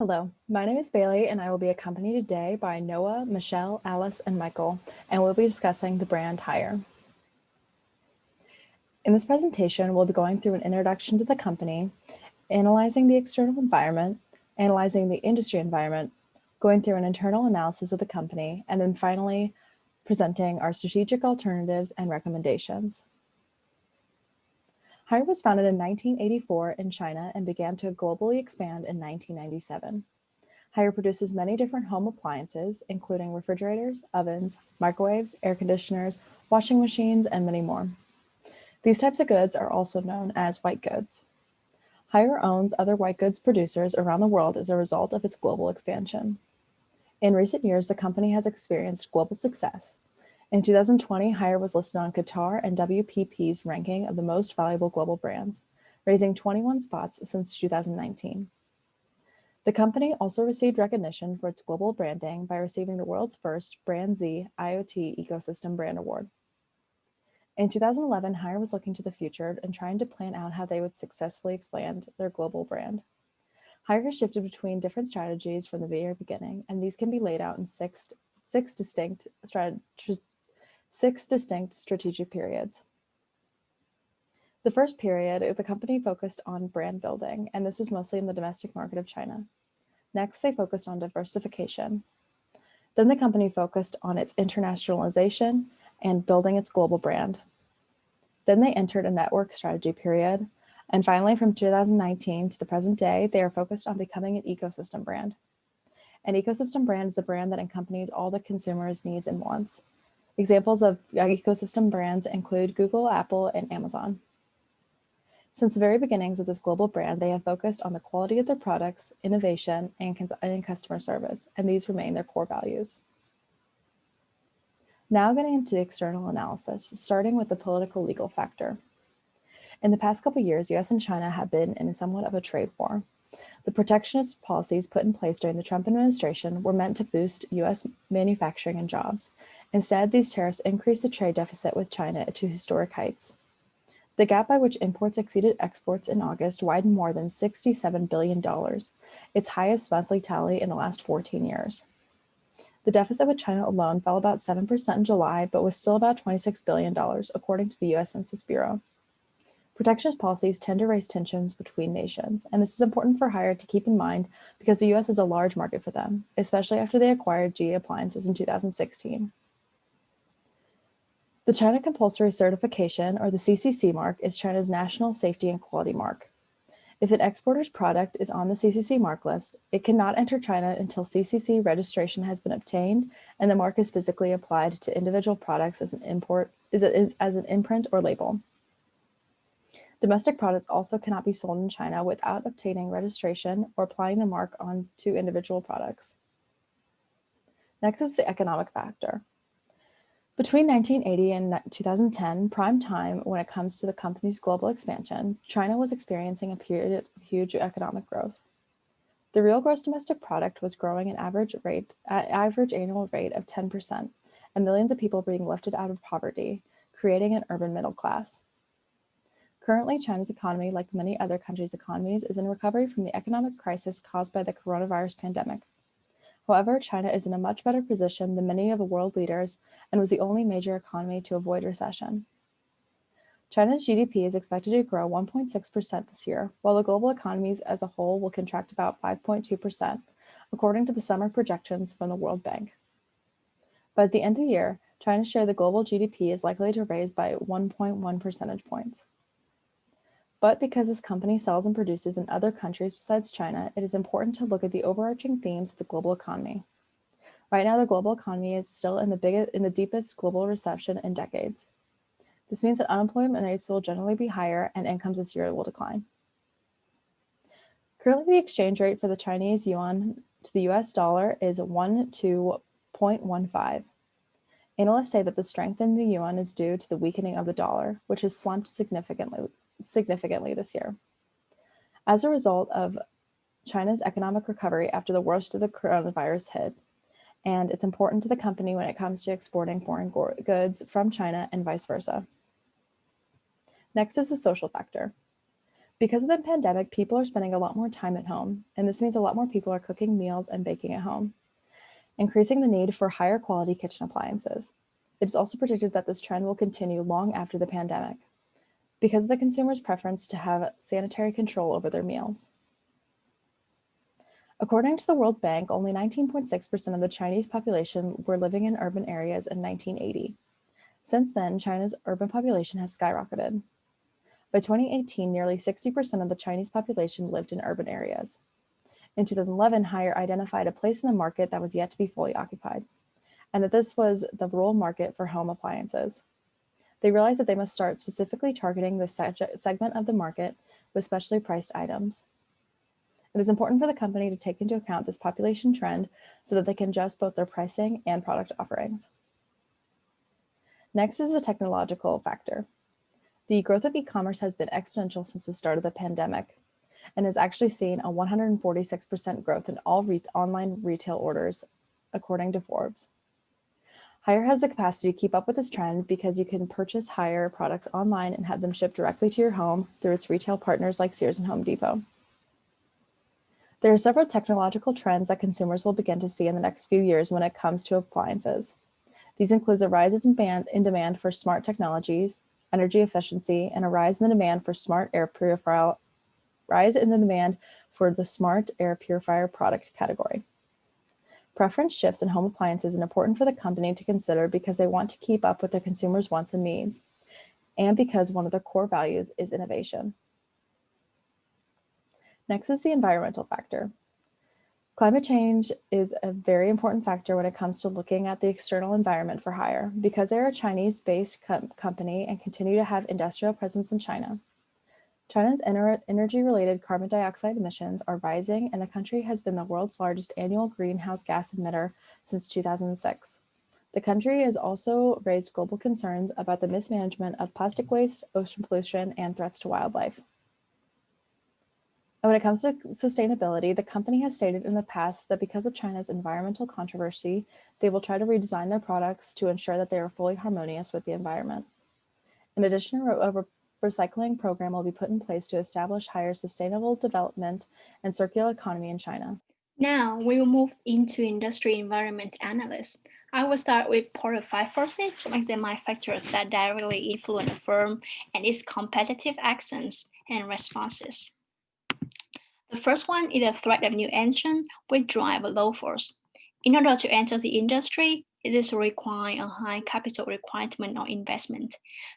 Hello, my name is Bailey and I will be accompanied today by Noah, Michelle, Alice, and Michael, and we'll be discussing the brand Hire. In this presentation, we'll be going through an introduction to the company, analyzing the external environment, analyzing the industry environment, going through an internal analysis of the company, and then finally presenting our strategic alternatives and recommendations. Hire was founded in 1984 in China and began to globally expand in 1997. Hire produces many different home appliances, including refrigerators, ovens, microwaves, air conditioners, washing machines, and many more. These types of goods are also known as white goods. Hire owns other white goods producers around the world as a result of its global expansion. In recent years, the company has experienced global success. In 2020, Hire was listed on Qatar and WPP's ranking of the most valuable global brands, raising 21 spots since 2019. The company also received recognition for its global branding by receiving the world's first BrandZ IoT Ecosystem Brand Award. In 2011, Hire was looking to the future and trying to plan out how they would successfully expand their global brand. Hire has shifted between different strategies from the very beginning, and these can be laid out in six distinct strategic periods. The first period, the company focused on brand building, and this was mostly in the domestic market of China. Next, they focused on diversification. Then the company focused on its internationalization and building its global brand. Then they entered a network strategy period. And finally, from 2019 to the present day, they are focused on becoming an ecosystem brand. An ecosystem brand is a brand that accompanies all the consumer's needs and wants. Examples of ecosystem brands include Google, Apple, and Amazon. Since the very beginnings of this global brand, they have focused on the quality of their products, innovation, and customer service, and these remain their core values. Now getting into the external analysis, starting with the political legal factor. In the past couple years, US and China have been in somewhat of a trade war. The protectionist policies put in place during the Trump administration were meant to boost US manufacturing and jobs. Instead, these tariffs increased the trade deficit with China to historic heights. The gap by which imports exceeded exports in August widened more than $67 billion, its highest monthly tally in the last 14 years. The deficit with China alone fell about 7% in July, but was still about $26 billion, according to the US Census Bureau. Protectionist policies tend to raise tensions between nations, and this is important for Hire to keep in mind because the US is a large market for them, especially after they acquired GE Appliances in 2016. The China Compulsory Certification, or the CCC mark, is China's national safety and quality mark. If an exporter's product is on the CCC mark list, it cannot enter China until CCC registration has been obtained and the mark is physically applied to individual products as an imprint or label. Domestic products also cannot be sold in China without obtaining registration or applying the mark onto individual products. Next is the economic factor. Between 1980 and 2010, prime time when it comes to the company's global expansion, China was experiencing a period of huge economic growth. The real gross domestic product was growing at average annual rate of 10%, and millions of people being lifted out of poverty, creating an urban middle class. Currently, China's economy, like many other countries' economies, is in recovery from the economic crisis caused by the coronavirus pandemic. However, China is in a much better position than many of the world leaders and was the only major economy to avoid recession. China's GDP is expected to grow 1.6% this year, while the global economies as a whole will contract about 5.2%, according to the summer projections from the World Bank. But at the end of the year, China's share of the global GDP is likely to raise by 1.1 percentage points. But because this company sells and produces in other countries besides China, it is important to look at the overarching themes of the global economy. Right now, the global economy is still in the deepest global recession in decades. This means that unemployment rates will generally be higher and incomes this year will decline. Currently, the exchange rate for the Chinese yuan to the US dollar is 1 to 0.15. Analysts say that the strength in the yuan is due to the weakening of the dollar, which has slumped significantly this year. As a result of China's economic recovery after the worst of the coronavirus hit, and it's important to the company when it comes to exporting foreign goods from China and vice versa. Next is the social factor. Because of the pandemic, people are spending a lot more time at home, and this means a lot more people are cooking meals and baking at home, increasing the need for higher quality kitchen appliances. It is also predicted that this trend will continue long after the pandemic because of the consumer's preference to have sanitary control over their meals. According to the World Bank, only 19.6% of the Chinese population were living in urban areas in 1980. Since then, China's urban population has skyrocketed. By 2018, nearly 60% of the Chinese population lived in urban areas. In 2011, Haier identified a place in the market that was yet to be fully occupied, and that this was the rural market for home appliances. They realized that they must start specifically targeting this segment of the market with specially priced items. It is important for the company to take into account this population trend so that they can adjust both their pricing and product offerings. Next is the technological factor. The growth of e-commerce has been exponential since the start of the pandemic and has actually seen a 146% growth in all online retail orders, according to Forbes. Haier has the capacity to keep up with this trend because you can purchase Haier products online and have them shipped directly to your home through its retail partners like Sears and Home Depot. There are several technological trends that consumers will begin to see in the next few years when it comes to appliances. These include a rise in demand for smart technologies, energy efficiency, and a rise in the demand for smart air purifier product category. Preference shifts in home appliances are important for the company to consider because they want to keep up with their consumers' wants and needs, and because one of their core values is innovation. Next is the environmental factor. Climate change is a very important factor when it comes to looking at the external environment for Haier. Because they're a Chinese-based company and continue to have industrial presence in China, China's energy-related carbon dioxide emissions are rising, and the country has been the world's largest annual greenhouse gas emitter since 2006. The country has also raised global concerns about the mismanagement of plastic waste, ocean pollution, and threats to wildlife. And when it comes to sustainability, the company has stated in the past that because of China's environmental controversy, they will try to redesign their products to ensure that they are fully harmonious with the environment. In addition, a recycling program will be put in place to establish higher sustainable development and circular economy in China. Now we will move into industry environment analysis. I will start with part of 5% to examine factors that directly influence a firm and its competitive actions and responses. The first one is the threat of new entrants with drive a low force. In order to enter the industry, it is require a high capital requirement or investment.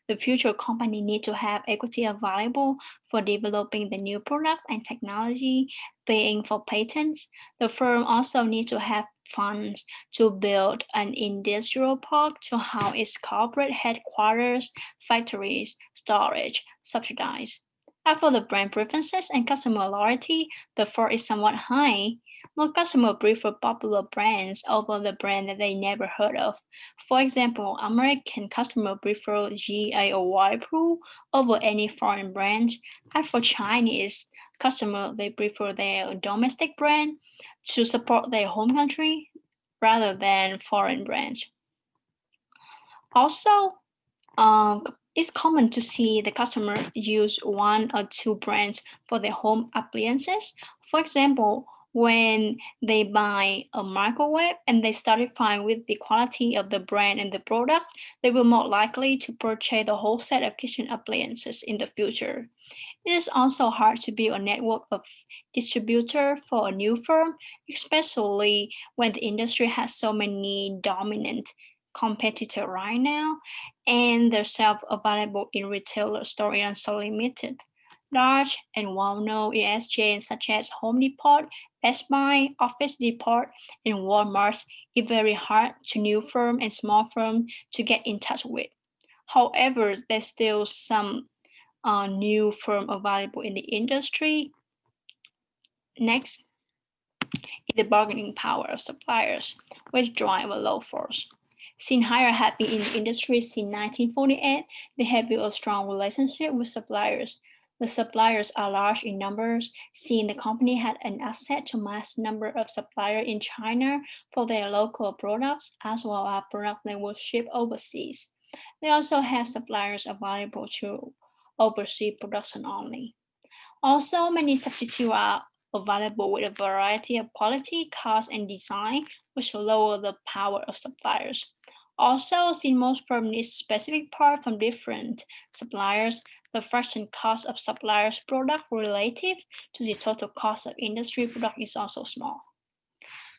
The future company need to have equity available for developing the new product and technology, paying for patents. The firm also need to have funds to build an industrial park to house its corporate headquarters, factories, storage, subsidies. As for the brand preferences and customer loyalty, the first is somewhat high. Most customers prefer popular brands over the brand that they never heard of. For example, American customers prefer GA or Whirlpool over any foreign brand. As for Chinese customers, they prefer their domestic brand to support their home country rather than foreign brands. Also, it's common to see the customer use one or two brands for their home appliances. For example, when they buy a microwave and they satisfy with the quality of the brand and the product, they will more likely to purchase the whole set of kitchen appliances in the future. It is also hard to build a network of distributors for a new firm, especially when the industry has so many dominant competitor right now, and their self available in retailer store are so limited. Large and well-known US chains such as Home Depot, Best Buy, Office Depot, and Walmart is very hard to new firm and small firm to get in touch with. However, there's still some new firm available in the industry. Next is the bargaining power of suppliers, which drive a low force. Since Haier have been in the industry since 1948, they have built a strong relationship with suppliers. The suppliers are large in numbers, since the company had an access to mass number of suppliers in China for their local products, as well as products that were shipped overseas. They also have suppliers available to overseas production only. Also, many substitutes are available with a variety of quality, cost, and design, which lower the power of suppliers. Also, since most firms need specific parts from different suppliers, the fraction cost of suppliers' product relative to the total cost of industry product is also small.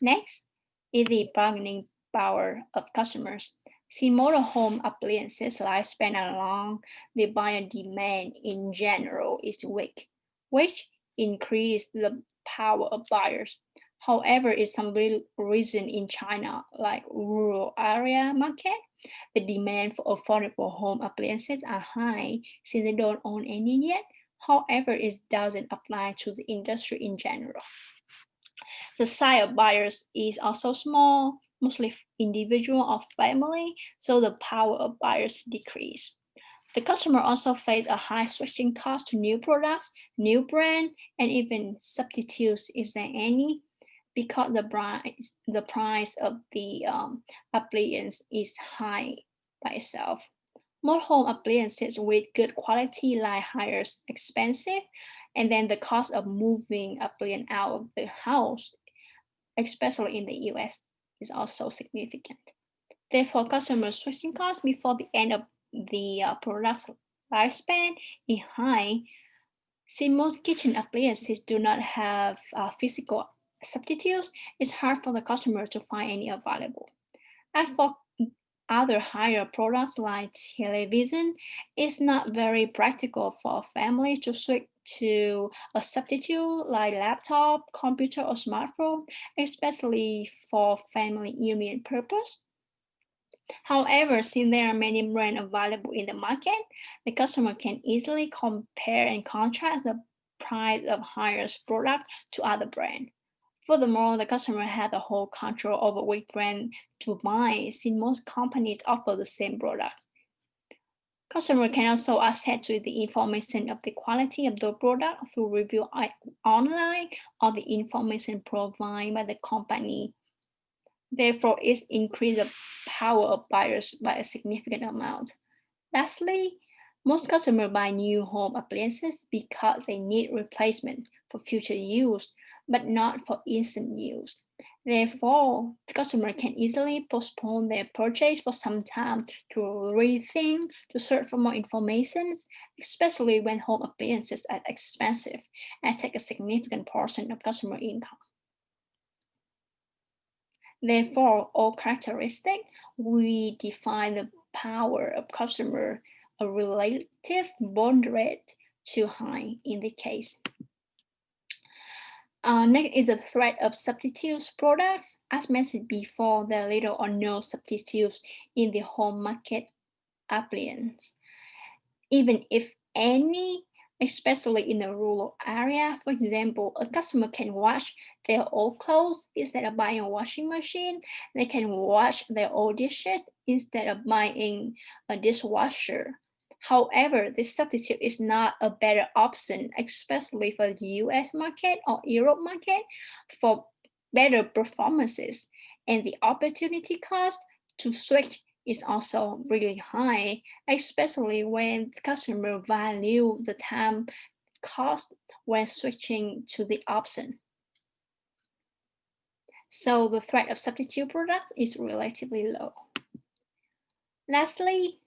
Next is the bargaining power of customers. Since modern home appliances lifespan are long, the buyer demand in general is weak, which increase the power of buyers. However, in some region in China, like rural area market, the demand for affordable home appliances are high since they don't own any yet. However, it doesn't apply to the industry in general. The size of buyers is also small, mostly individual or family, so the power of buyers decrease. The customer also face a high switching cost to new products, new brand, and even substitutes if there are any, because the price of the appliance is high by itself. More home appliances with good quality like higher expensive, and then the cost of moving appliance out of the house, especially in the US, is also significant. Therefore, customer switching costs before the end of the product's lifespan is high. Since most kitchen appliances do not have physical substitutes, it's hard for the customer to find any available. As for other higher products like television, it's not very practical for a family to switch to a substitute like laptop, computer, or smartphone, especially for family union purpose. However, since there are many brands available in the market, the customer can easily compare and contrast the price of highest product to other brands. Furthermore, the customer has the whole control over which brand to buy, since most companies offer the same product. Customer can also access to the information of the quality of the product through review online or the information provided by the company. Therefore, it increases the power of buyers by a significant amount. Lastly, most customers buy new home appliances because they need replacement for future use, but not for instant use. Therefore, the customer can easily postpone their purchase for some time to rethink, to search for more information, especially when home appliances are expensive and take a significant portion of customer income. Therefore, all characteristics, we define the power of customer a relative moderate to high in the case. Next is the threat of substitutes products. As mentioned before, there are little or no substitutes in the home market appliance. Even if any, especially in a rural area, for example, a customer can wash their old clothes instead of buying a washing machine. They can wash their old dishes instead of buying a dishwasher. However, this substitute is not a better option, especially for the US market or Europe market, for better performances. And the opportunity cost to switch is also really high, especially when customer value the time cost when switching to the option. So the threat of substitute products is relatively low. Lastly,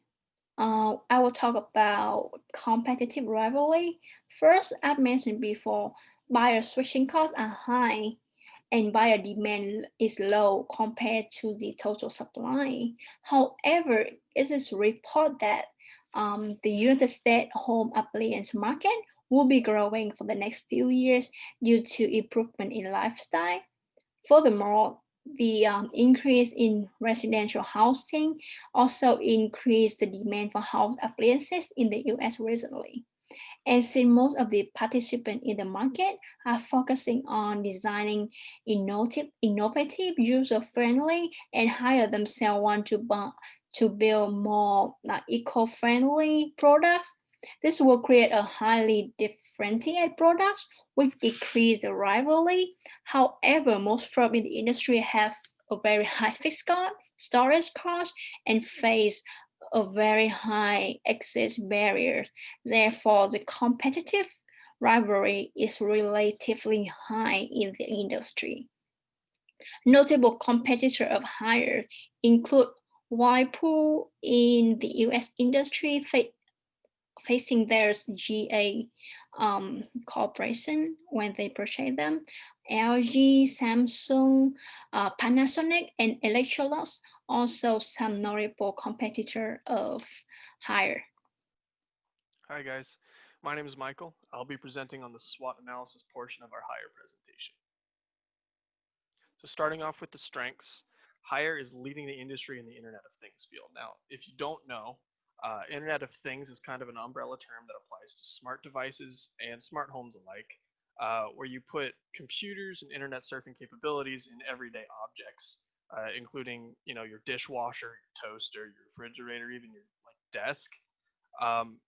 I will talk about competitive rivalry. First, as mentioned before, buyer switching costs are high and buyer demand is low compared to the total supply. However, it is reported that the United States home appliance market will be growing for the next few years due to improvement in lifestyle. Furthermore, the increase in residential housing also increased the demand for house appliances in the US recently. And since most of the participants in the market are focusing on designing innovative, user-friendly, and hire themselves want to build more eco-friendly products, this will create a highly differentiated product which decrease the rivalry. However, most firms in the industry have a very high fixed cost, storage cost, and face a very high access barrier. Therefore, the competitive rivalry is relatively high in the industry. Notable competitors of Haier include Whirlpool in the US industry, facing their GA corporation when they purchase them. LG, Samsung, Panasonic, and Electrolux also some notable competitor of Haier. Hi guys, my name is Michael. I'll be presenting on the SWOT analysis portion of our Haier presentation. So starting off with the strengths, Haier is leading the industry in the Internet of Things field. Now, if you don't know, Internet of Things is kind of an umbrella term that applies to smart devices and smart homes alike, where you put computers and internet surfing capabilities in everyday objects, including your dishwasher, your toaster, your refrigerator, even your desk. Um,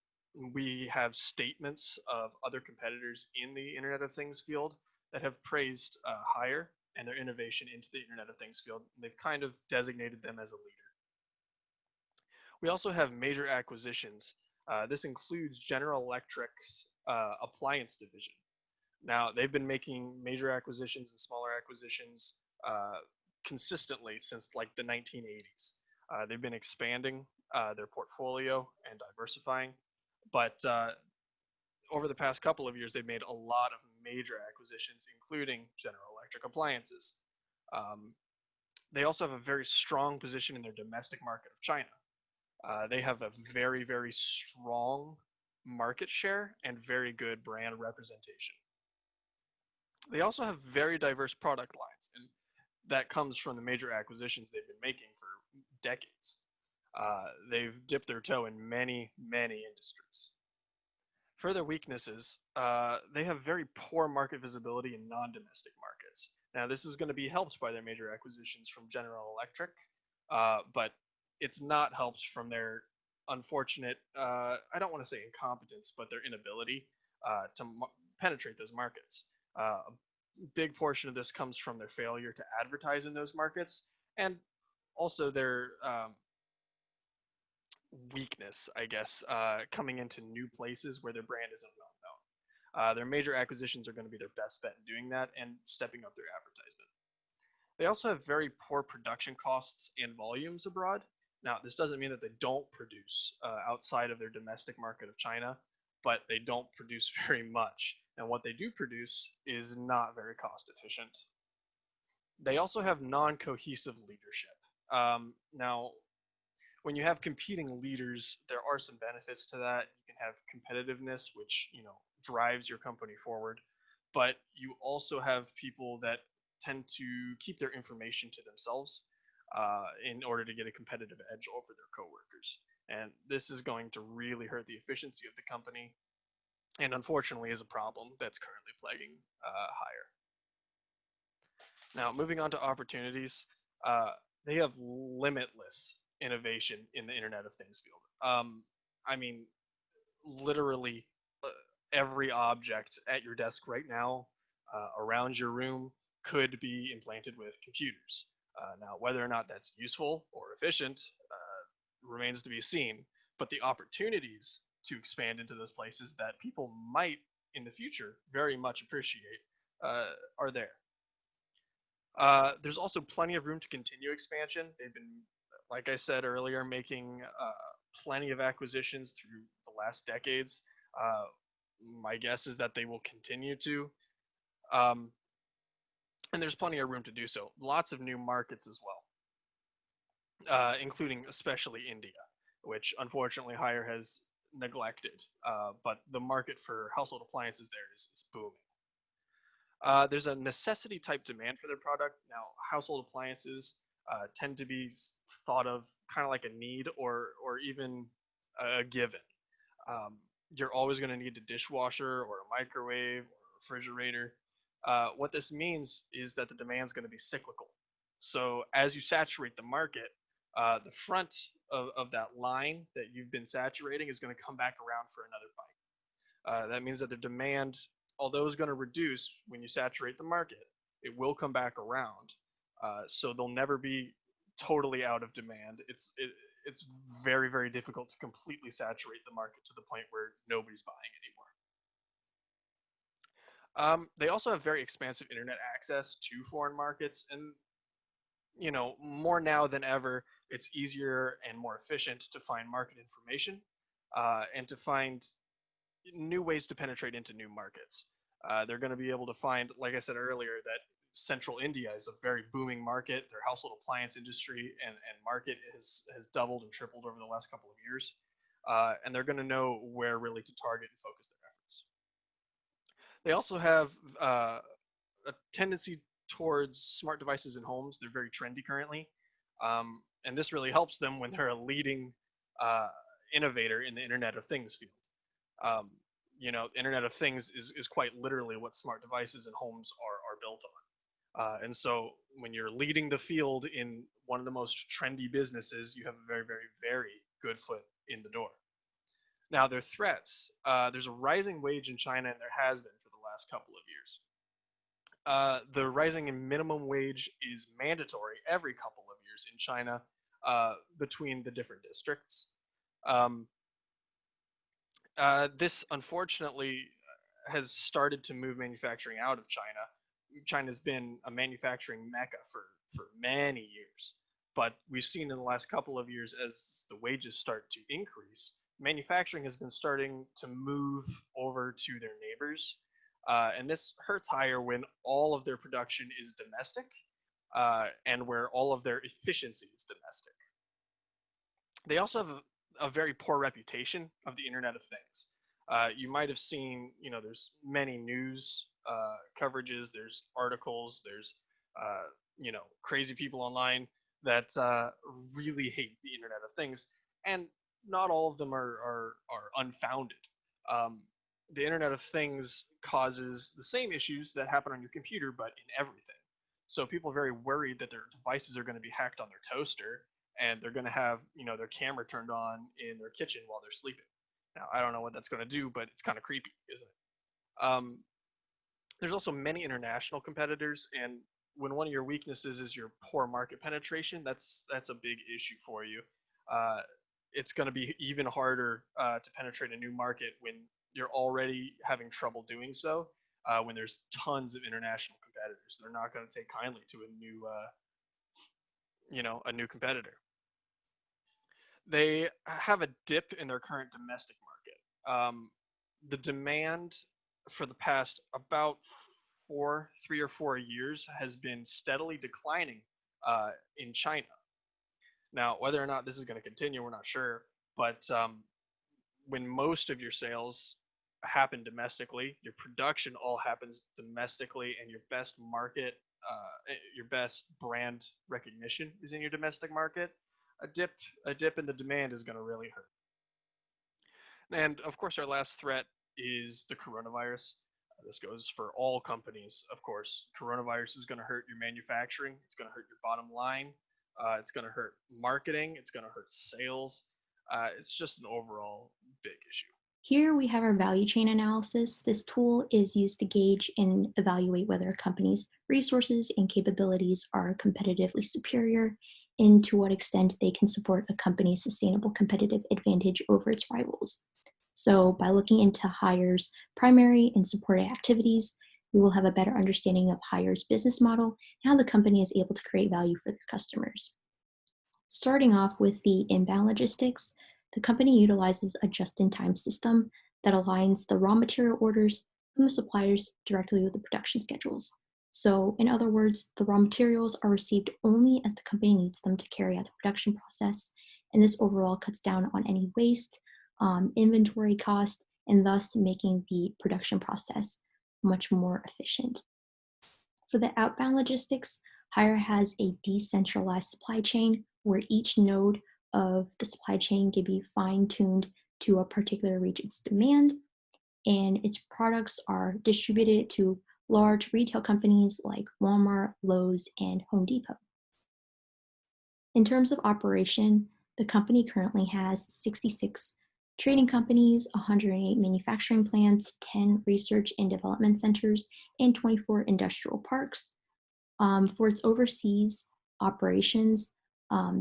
we have statements of other competitors in the Internet of Things field that have praised Haier and their innovation into the Internet of Things field. They've kind of designated them as a leader. We also have major acquisitions. This includes General Electric's appliance division. Now, they've been making major acquisitions and smaller acquisitions consistently since like the 1980s. They've been expanding their portfolio and diversifying, but over the past couple of years, they've made a lot of major acquisitions, including General Electric appliances. They also have a very strong position in their domestic market of China. They have a very, very strong market share and very good brand representation. They also have very diverse product lines, and that comes from the major acquisitions they've been making for decades. They've dipped their toe in many, many industries. Further weaknesses, they have very poor market visibility in non-domestic markets. Now, this is going to be helped by their major acquisitions from General Electric, but it's not helped from their unfortunate, I don't want to say incompetence, but their inability to penetrate those markets. A big portion of this comes from their failure to advertise in those markets, and also their weakness, I guess, coming into new places where their brand isn't well known. Their major acquisitions are going to be their best bet in doing that and stepping up their advertisement. They also have very poor production costs and volumes abroad. Now, this doesn't mean that they don't produce outside of their domestic market of China, but they don't produce very much. And what they do produce is not very cost efficient. They also have non-cohesive leadership. Now, when you have competing leaders, there are some benefits to that. You can have competitiveness, which drives your company forward, but you also have people that tend to keep their information to themselves in order to get a competitive edge over their coworkers. And this is going to really hurt the efficiency of the company, and unfortunately is a problem that's currently plaguing Haier. Now, moving on to opportunities, they have limitless innovation in the Internet of Things field. I mean, literally every object at your desk right now, around your room, could be implanted with computers. Now, whether or not that's useful or efficient remains to be seen, but the opportunities to expand into those places that people might in the future very much appreciate are there. There's also plenty of room to continue expansion. They've been, like I said earlier, making plenty of acquisitions through the last decades. My guess is that they will continue to. And there's plenty of room to do so. Lots of new markets as well, including especially India, which unfortunately Haier has neglected. But the market for household appliances there is booming. There's a necessity type demand for their product. Now, household appliances tend to be thought of kind of like a need or even a given. You're always going to need a dishwasher or a microwave or a refrigerator. What this means is that the demand is going to be cyclical. So as you saturate the market, the front of that line that you've been saturating is going to come back around for another bite. That means that the demand, although it's going to reduce when you saturate the market, it will come back around. So they'll never be totally out of demand. It's very, very difficult to completely saturate the market to the point where nobody's buying anymore. They also have very expansive internet access to foreign markets, and more now than ever, it's easier and more efficient to find market information and to find new ways to penetrate into new markets. They're going to be able to find, like I said earlier, that central India is a very booming market. Their household appliance industry and market has doubled and tripled over the last couple of years. And they're going to know where really to target and focus their efforts. They also have a tendency towards smart devices in homes. They're very trendy currently. And this really helps them when they're a leading innovator in the Internet of Things field. Internet of Things is quite literally what smart devices and homes are built on. And so when you're leading the field in one of the most trendy businesses, you have a very, very, very good foot in the door. Now, their threats. There's a rising wage in China, and there has been for the last couple of years. The rising in minimum wage is mandatory every couple of years in China between the different districts. This, unfortunately, has started to move manufacturing out of China. China's been a manufacturing mecca for many years, but we've seen in the last couple of years as the wages start to increase, manufacturing has been starting to move over to their neighbors, and this hurts Haier when all of their production is domestic and where all of their efficiency is domestic. They also have a very poor reputation of the Internet of Things. You might have seen, there's many news coverages, there's articles, there's, crazy people online that really hate the Internet of Things, and not all of them are unfounded. The Internet of Things causes the same issues that happen on your computer, but in everything. So people are very worried that their devices are going to be hacked on their toaster, and they're going to have their camera turned on in their kitchen while they're sleeping. Now, I don't know what that's going to do, but it's kind of creepy, isn't it? There's also many international competitors, and when one of your weaknesses is your poor market penetration, that's a big issue for you. It's going to be even harder to penetrate a new market when you're already having trouble doing so. When there's tons of international competitors, they're not going to take kindly to a new competitor. They have a dip in their current domestic market. The demand for the past about 3 or 4 years has been steadily declining in China. Now, whether or not this is going to continue, we're not sure. But when most of your sales happen domestically, your production all happens domestically, and your best market, your best brand recognition is in your domestic market, a dip in the demand is going to really hurt. And of course, our last threat is the coronavirus. This goes for all companies, of course. Coronavirus is going to hurt your manufacturing. It's going to hurt your bottom line. It's going to hurt marketing. It's going to hurt sales. It's just an overall big issue. Here we have our value chain analysis. This tool is used to gauge and evaluate whether a company's resources and capabilities are competitively superior and to what extent they can support a company's sustainable competitive advantage over its rivals. So by looking into Haier's primary and supported activities, we will have a better understanding of Haier's business model and how the company is able to create value for their customers. Starting off with the inbound logistics, the company utilizes a just-in-time system that aligns the raw material orders from the suppliers directly with the production schedules. So in other words, the raw materials are received only as the company needs them to carry out the production process, and this overall cuts down on any waste, inventory cost, and thus making the production process much more efficient. For the outbound logistics, Haier has a decentralized supply chain where each node of the supply chain can be fine-tuned to a particular region's demand, and its products are distributed to large retail companies like Walmart, Lowe's, and Home Depot. In terms of operation, the company currently has 66 trading companies, 108 manufacturing plants, 10 research and development centers, and 24 industrial parks. For its overseas operations,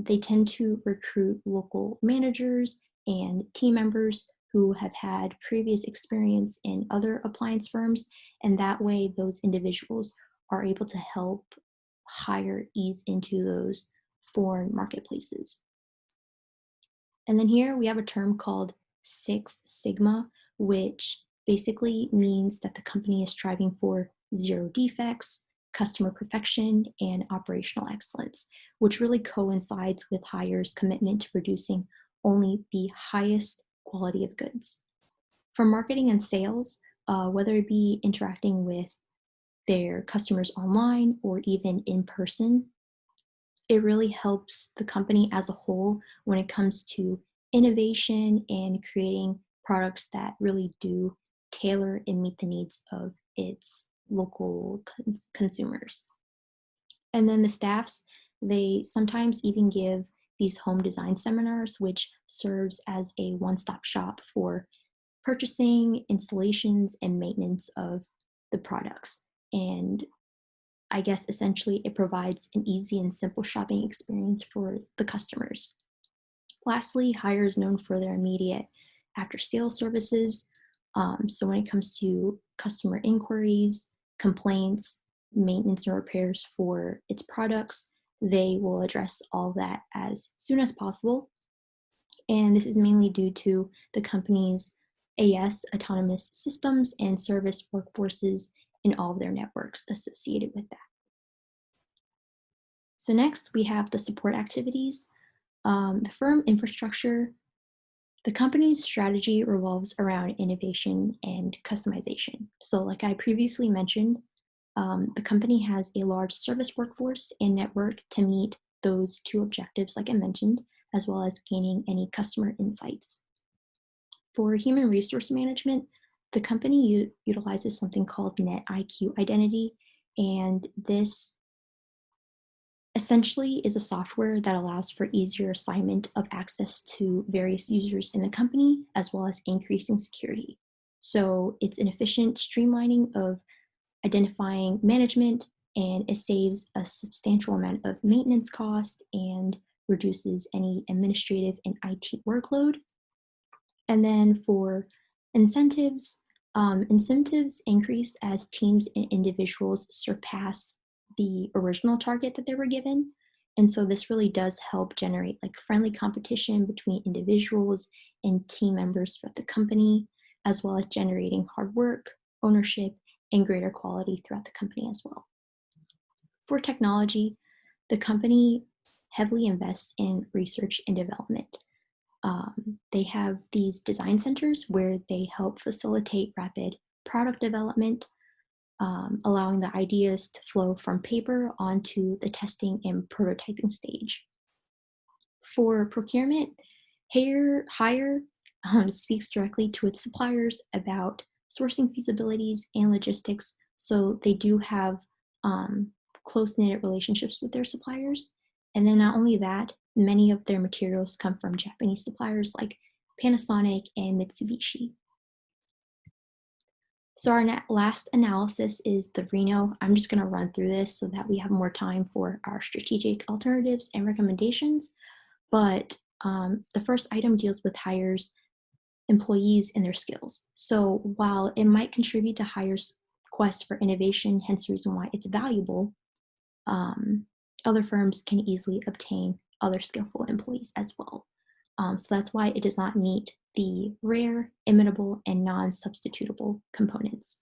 they tend to recruit local managers and team members who have had previous experience in other appliance firms, and that way those individuals are able to help hire ease into those foreign marketplaces. And then here we have a term called Six Sigma, which basically means that the company is striving for zero defects, customer perfection, and operational excellence, which really coincides with Hire's commitment to producing only the highest quality of goods. For marketing and sales, whether it be interacting with their customers online or even in person, it really helps the company as a whole when it comes to innovation and creating products that really do tailor and meet the needs of its local consumers. And then the staffs, they sometimes even give these home design seminars, which serves as a one-stop shop for purchasing, installations, and maintenance of the products. And I guess essentially it provides an easy and simple shopping experience for the customers. Lastly, Hire is known for their immediate after-sales services. So when it comes to customer inquiries, complaints, maintenance and repairs for its products, they will address all that as soon as possible. And this is mainly due to the company's AS, autonomous systems, and service workforces in all of their networks associated with that. So next we have the support activities. The firm infrastructure, the company's strategy revolves around innovation and customization. So like I previously mentioned, the company has a large service workforce and network to meet those two objectives like I mentioned, as well as gaining any customer insights. For human resource management, the company utilizes something called NetIQ Identity, and this essentially is a software that allows for easier assignment of access to various users in the company, as well as increasing security. So it's an efficient streamlining of identifying management, and it saves a substantial amount of maintenance cost and reduces any administrative and IT workload. And then for incentives, incentives increase as teams and individuals surpass the original target that they were given. And so this really does help generate like friendly competition between individuals and team members throughout the company, as well as generating hard work, ownership, and greater quality throughout the company as well. For technology, the company heavily invests in research and development. They have these design centers where they help facilitate rapid product development, allowing the ideas to flow from paper onto the testing and prototyping stage. For procurement, Hire speaks directly to its suppliers about sourcing feasibilities and logistics, so they do have close-knit relationships with their suppliers. And then not only that, many of their materials come from Japanese suppliers like Panasonic and Mitsubishi. So our last analysis is the Reno. I'm just going to run through this so that we have more time for our strategic alternatives and recommendations. But the first item deals with Hire's employees and their skills. So while it might contribute to Hire's quest for innovation, hence the reason why it's valuable, other firms can easily obtain other skillful employees as well. So that's why it does not meet the rare, imitable, and non-substitutable components.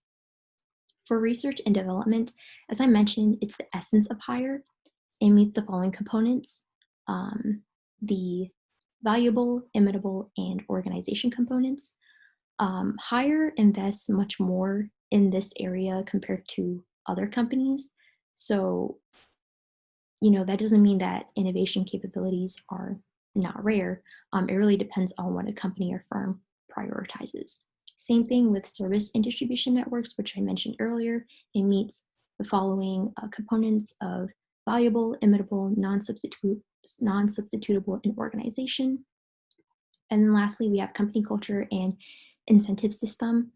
For research and development, as I mentioned, it's the essence of Hire. It meets the following components: the valuable, imitable, and organization components. Hire invests much more in this area compared to other companies. So, that doesn't mean that innovation capabilities are not rare. It really depends on what a company or firm prioritizes. Same thing with service and distribution networks, which I mentioned earlier. It meets the following components of valuable, imitable, non-substitutable, and organization. And then lastly, we have company culture and incentive system,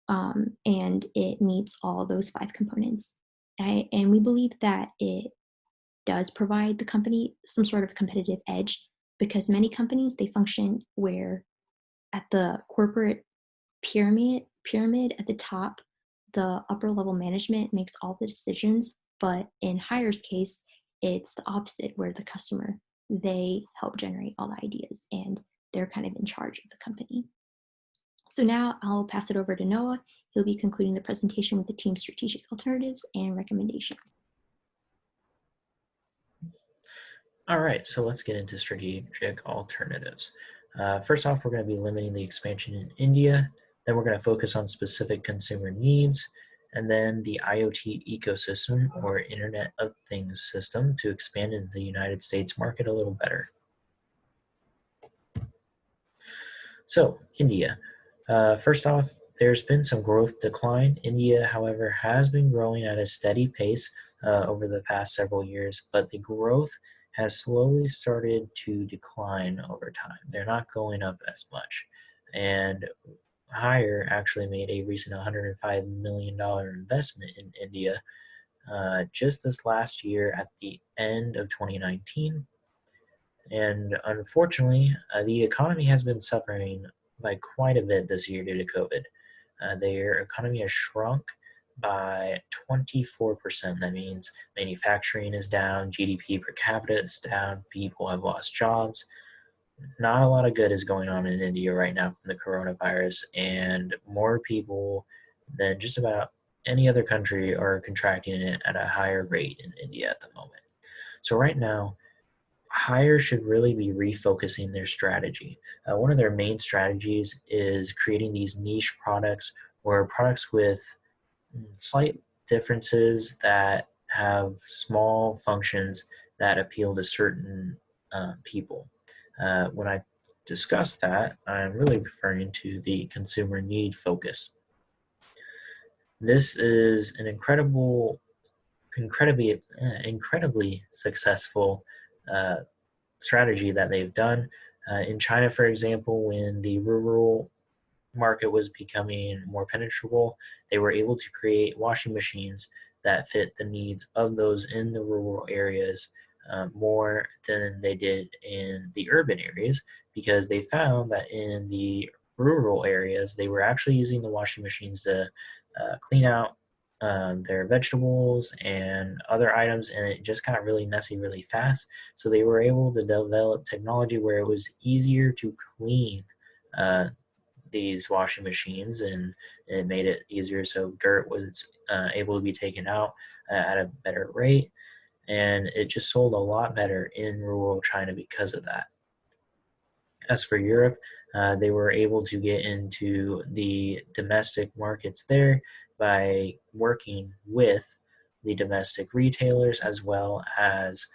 and it meets all those 5 components. And we believe that it does provide the company some sort of competitive edge, because many companies, they function where at the corporate pyramid at the top, the upper level management makes all the decisions, but in Hire's case, it's the opposite, where the customer, they help generate all the ideas and they're kind of in charge of the company. So now I'll pass it over to Noah. He'll be concluding the presentation with the team's strategic alternatives and recommendations. All right, so let's get into strategic alternatives. First off, we're going to be limiting the expansion in India. Then we're going to focus on specific consumer needs, and then the IoT ecosystem, or Internet of Things system, to expand into the United States market a little better. So, India. First off, there's been some growth decline. India, however, has been growing at a steady pace over the past several years, but the growth has slowly started to decline over time. They're not going up as much. And Hire actually made a recent $105 million investment in India just this last year at the end of 2019. And unfortunately, the economy has been suffering by quite a bit this year due to COVID. Their economy has shrunk by 24%. That means manufacturing is down, GDP per capita is down, people have lost jobs. Not a lot of good is going on in India right now from the coronavirus, and more people than just about any other country are contracting it at a higher rate in India at the moment. So right now, Hire should really be refocusing their strategy. One of their main strategies is creating these niche products, or products with slight differences that have small functions that appeal to certain people. When I discuss that, I'm really referring to the consumer need focus. This is an incredibly successful strategy that they've done. In China, for example, when the rural market was becoming more penetrable, they were able to create washing machines that fit the needs of those in the rural areas more than they did in the urban areas, because they found that in the rural areas, they were actually using the washing machines to clean out their vegetables and other items, and it just got really messy really fast. So they were able to develop technology where it was easier to clean these washing machines, and it made it easier so dirt was able to be taken out at a better rate, and it just sold a lot better in rural China because of that. As for Europe, they were able to get into the domestic markets there by working with the domestic retailers, as well as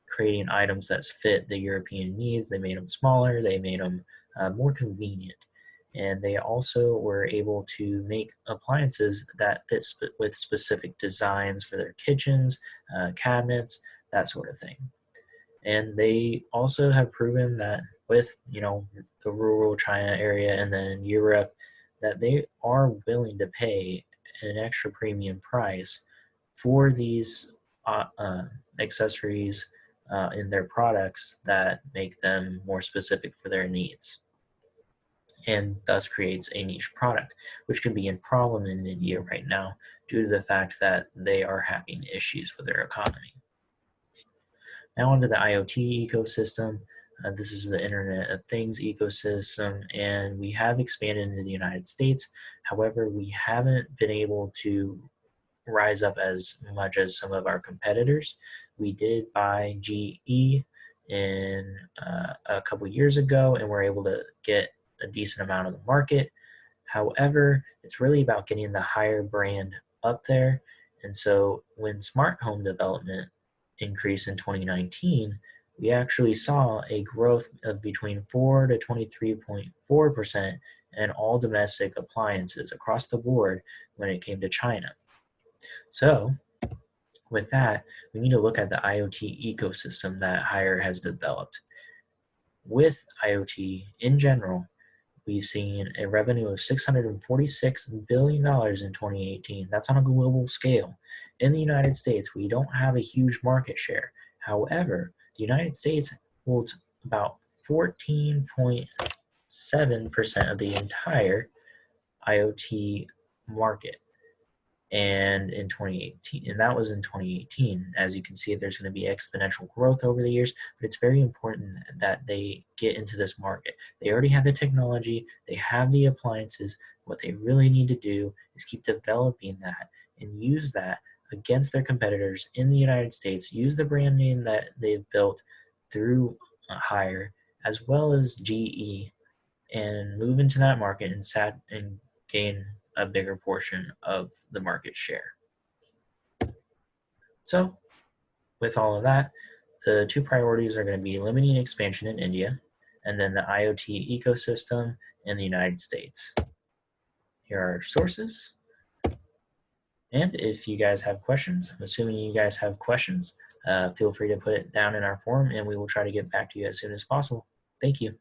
creating items that fit the European needs. They made them smaller, they made them more convenient, and they also were able to make appliances that fit with specific designs for their kitchens, cabinets, that sort of thing. And they also have proven that with, the rural China area and then Europe, that they are willing to pay an extra premium price for these accessories in their products that make them more specific for their needs, and thus creates a niche product, which can be a problem in India right now due to the fact that they are having issues with their economy. Now onto the IoT ecosystem. This is the Internet of Things ecosystem, and we have expanded into the United States. However, we haven't been able to rise up as much as some of our competitors. We did buy GE in a couple years ago, and we're able to get a decent amount of the market. However, it's really about getting the Hire brand up there. And so when smart home development increased in 2019, we actually saw a growth of between 4 to 23.4% in all domestic appliances across the board when it came to China. So with that, we need to look at the IoT ecosystem that Hire has developed. With IoT in general, we've seen a revenue of $646 billion in 2018. That's on a global scale. In the United States, we don't have a huge market share. However, the United States holds about 14.8% 7% of the entire IoT market. And in 2018, and that was in 2018. As you can see, there's going to be exponential growth over the years, but it's very important that they get into this market. They already have the technology, they have the appliances. What they really need to do is keep developing that and use that against their competitors in the United States, use the brand name that they've built through Haier, as well as GE, and move into that market and gain a bigger portion of the market share. So with all of that, the two priorities are going to be limiting expansion in India and then the IoT ecosystem in the United States. Here are our sources. And if you guys have questions, I'm assuming you guys have questions, feel free to put it down in our forum and we will try to get back to you as soon as possible. Thank you.